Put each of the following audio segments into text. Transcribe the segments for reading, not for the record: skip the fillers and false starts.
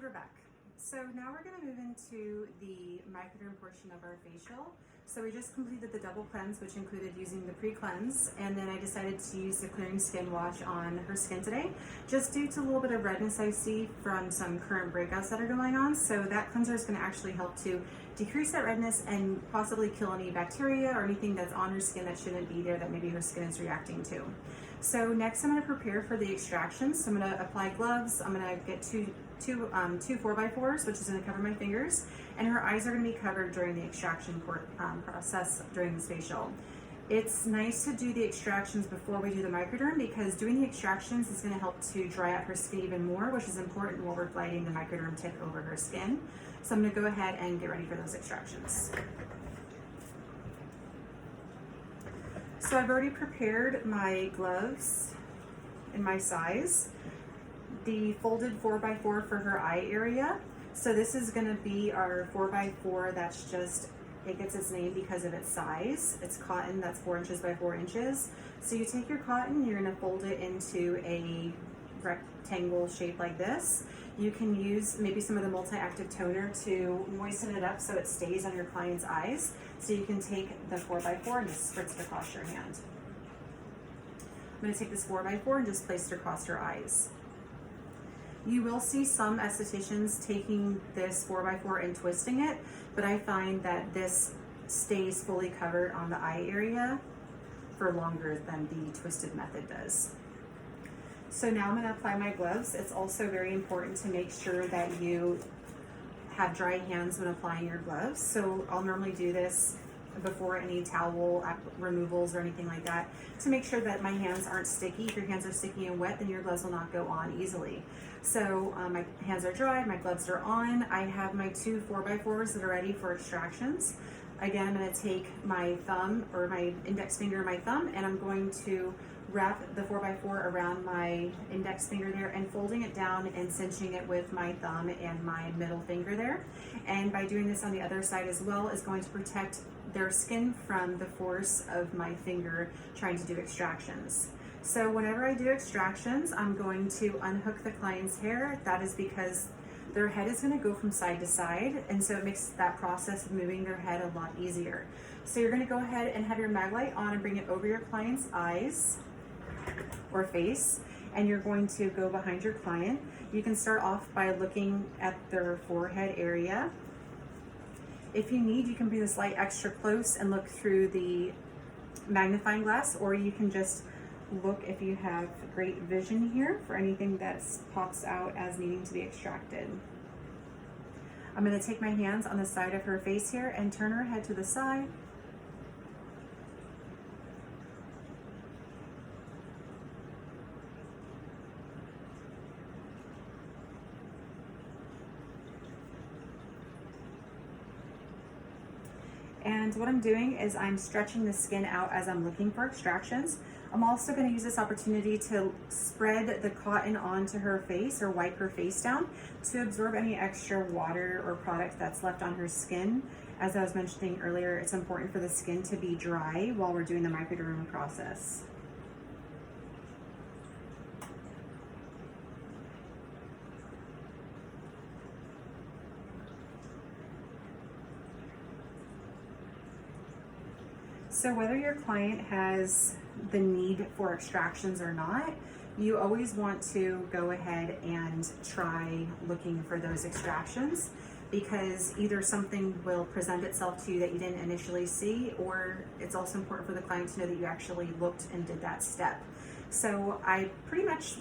we're back. So now we're going to move into the Microderm portion of our facial. So we just completed the double cleanse, which included using the pre-cleanse, and then I decided to use the clearing skin wash on her skin today, just due to a little bit of redness I see from some current breakouts that are going on. So that cleanser is going to actually help to decrease that redness and possibly kill any bacteria or anything that's on her skin that shouldn't be there that maybe her skin is reacting to. So next I'm going to prepare for the extractions. So I'm going to apply gloves. I'm going to get two 4x4s, which is going to cover my fingers, and her eyes are going to be covered during the extraction process during this facial. It's nice to do the extractions before we do the Microderm because doing the extractions is going to help to dry out her skin even more, which is important while we're gliding the Microderm tip over her skin. So I'm going to go ahead and get ready for those extractions. So I've already prepared my gloves in my size. The folded 4x4 for her eye area. So this is going to be our 4x4 that's just, it gets its name because of its size. It's cotton that's 4 inches by 4 inches. So you take your cotton, you're going to fold it into a rectangle shape like this. You can use maybe some of the multi-active toner to moisten it up so it stays on your client's eyes. So you can take the 4x4 and just spritz it across your hand. I'm going to take this 4x4 and just place it across her eyes. You will see some estheticians taking this 4x4 and twisting it, but I find that this stays fully covered on the eye area for longer than the twisted method does. So now I'm going to apply my gloves. It's also very important to make sure that you have dry hands when applying your gloves. So I'll normally do this before any towel removals or anything like that to make sure that my hands aren't sticky. If your hands are sticky and wet, then your gloves will not go on easily. So my hands are dry, my gloves are on. I have my two 4x4s that are ready for extractions. Again, I'm going to take my thumb or my index finger and my thumb, and I'm going to wrap the 4x4 around my index finger there and folding it down and cinching it with my thumb and my middle finger there. And by doing this on the other side as well is going to protect their skin from the force of my finger trying to do extractions. So whenever I do extractions, I'm going to unhook the client's hair. That is because their head is going to go from side to side, and so it makes that process of moving their head a lot easier. So you're going to go ahead and have your mag light on and bring it over your client's eyes or face, and you're going to go behind your client. You can start off by looking at their forehead area. If you need, you can bring this light extra close and look through the magnifying glass, or you can just look if you have great vision here for anything that pops out as needing to be extracted. I'm going to take my hands on the side of her face here and turn her head to the side. And what I'm doing is I'm stretching the skin out as I'm looking for extractions. I'm also going to use this opportunity to spread the cotton onto her face or wipe her face down to absorb any extra water or product that's left on her skin. As I was mentioning earlier, it's important for the skin to be dry while we're doing the Microderm process. So whether your client has the need for extractions or not, you always want to go ahead and try looking for those extractions, because either something will present itself to you that you didn't initially see, or it's also important for the client to know that you actually looked and did that step. So I pretty much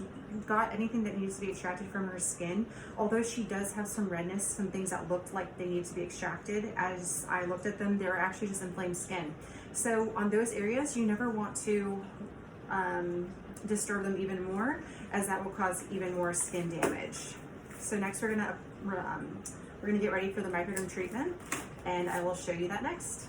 got anything that needs to be extracted from her skin. Although she does have some redness, some things that looked like they need to be extracted, as I looked at them, they were actually just inflamed skin. So on those areas, you never want to disturb them even more, as that will cause even more skin damage. So next we're gonna get ready for the Microderm treatment, and I will show you that next.